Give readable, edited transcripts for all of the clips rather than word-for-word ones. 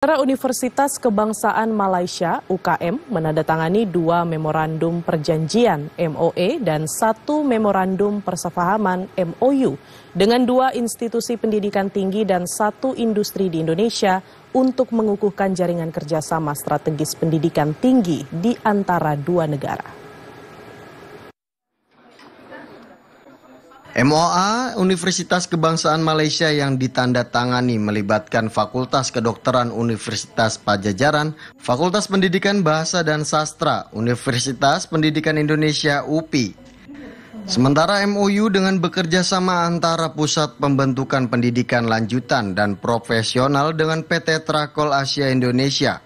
Antara Universitas Kebangsaan Malaysia (UKM) menandatangani 2 memorandum perjanjian (MOA) dan 1 memorandum persepahaman (MOU) dengan 2 institusi pendidikan tinggi dan 1 industri di Indonesia untuk mengukuhkan jaringan kerjasama strategis pendidikan tinggi di antara 2 negara. MOA Universitas Kebangsaan Malaysia yang ditandatangani melibatkan Fakultas Kedokteran Universitas Padjadjaran, Fakultas Pendidikan Bahasa dan Sastra Universitas Pendidikan Indonesia (UPI). Sementara MOU dengan bekerja sama antara Pusat Pembentukan Pendidikan Lanjutan dan Profesional dengan PT Trakol Asia Indonesia.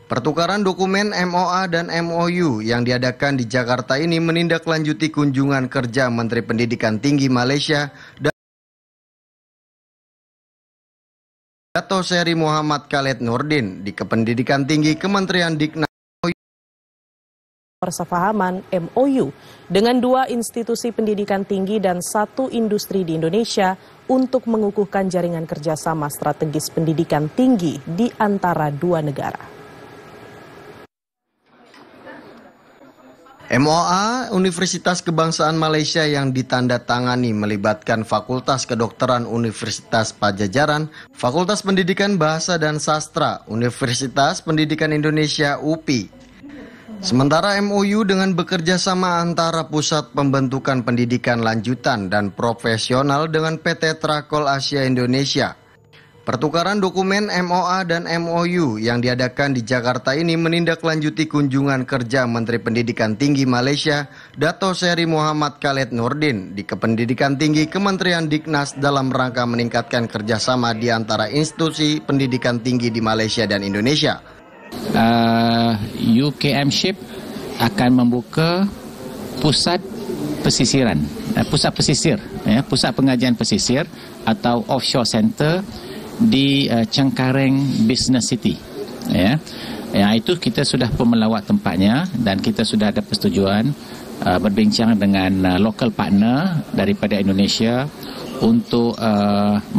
Pertukaran dokumen MOA dan MOU yang diadakan di Jakarta ini menindaklanjuti kunjungan kerja Menteri Pendidikan Tinggi Malaysia Dato' Seri Muhammad Khaled Nordin di Kependidikan Tinggi Kementerian Diknas. Persepahaman MOU dengan 2 institusi pendidikan tinggi dan 1 industri di Indonesia untuk mengukuhkan jaringan kerjasama strategis pendidikan tinggi di antara 2 negara. MOA Universitas Kebangsaan Malaysia yang ditandatangani melibatkan Fakultas Kedokteran Universitas Padjadjaran, Fakultas Pendidikan Bahasa dan Sastra Universitas Pendidikan Indonesia (UPI). Sementara MOU dengan bekerja sama antara Pusat Pembentukan Pendidikan Lanjutan dan Profesional dengan PT Trakol Asia Indonesia. Pertukaran dokumen MOA dan MOU yang diadakan di Jakarta ini menindaklanjuti kunjungan kerja Menteri Pendidikan Tinggi Malaysia Dato' Seri Muhammad Khaled Nordin di Kependidikan Tinggi Kementerian Diknas dalam rangka meningkatkan kerjasama di antara institusi pendidikan tinggi di Malaysia dan Indonesia. UKM SHIP akan membuka pusat pesisiran, pusat pesisir, pusat pengajian pesisir atau offshore center di Cengkareng Business City. Itu kita sudah melawat tempatnya dan kita sudah ada persetujuan berbincang dengan local partner daripada Indonesia untuk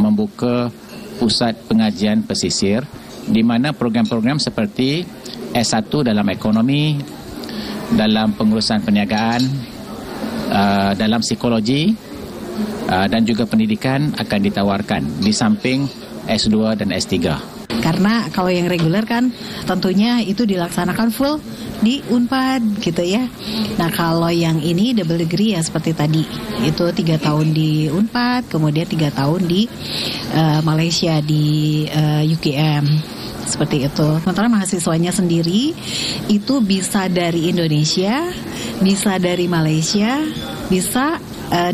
membuka pusat pengajian pesisir di mana program-program seperti S1 dalam ekonomi, dalam pengurusan perniagaan, dalam psikologi dan juga pendidikan akan ditawarkan di samping S2 dan S3. Karena kalau yang reguler kan tentunya itu dilaksanakan full di Unpad gitu ya. Nah kalau yang ini double degree ya seperti tadi itu 3 tahun di Unpad, kemudian 3 tahun di Malaysia di UKM seperti itu. Sementara mahasiswanya sendiri itu bisa dari Indonesia, bisa dari Malaysia, bisa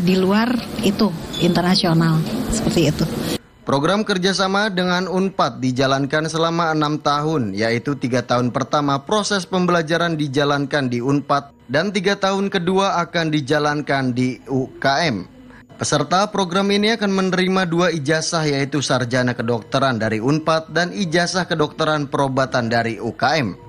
di luar itu internasional seperti itu. Program kerjasama dengan UNPAD dijalankan selama 6 tahun, yaitu 3 tahun pertama proses pembelajaran dijalankan di UNPAD dan 3 tahun kedua akan dijalankan di UKM. Peserta program ini akan menerima 2 ijazah yaitu sarjana kedokteran dari UNPAD dan ijazah kedokteran perobatan dari UKM.